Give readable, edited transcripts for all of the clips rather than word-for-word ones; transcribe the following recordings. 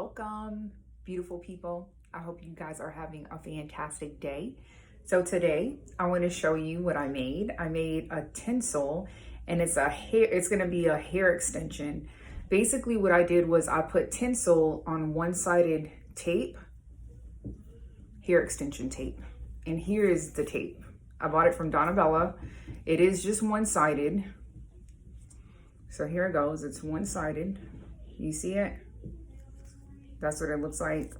Welcome, beautiful people. I hope you guys are having a fantastic day. So today I want to show you what I made. I made a tinsel, and it's going to be a hair extension. Basically what I did was I put tinsel on one-sided tape, hair extension tape. And here is the tape. I bought it from Donabella. It is just one-sided. So here it goes. It's one-sided. You see it? That's what it looks like.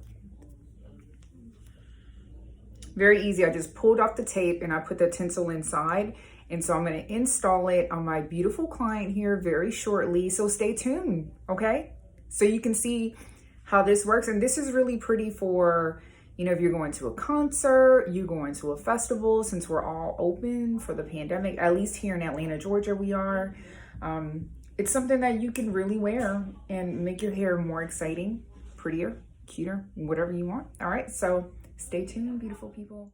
Very easy. I just pulled off the tape and I put the tinsel inside. And so I'm going to install it on my beautiful client here very shortly. So stay tuned, okay? So you can see how this works. And this is really pretty for, you know, if you're going to a concert, you're going to a festival, since we're all open for the pandemic, at least here in Atlanta, Georgia, we are. It's something that you can really wear and make your hair more exciting, prettier, cuter, whatever you want. All right, so stay tuned, beautiful people.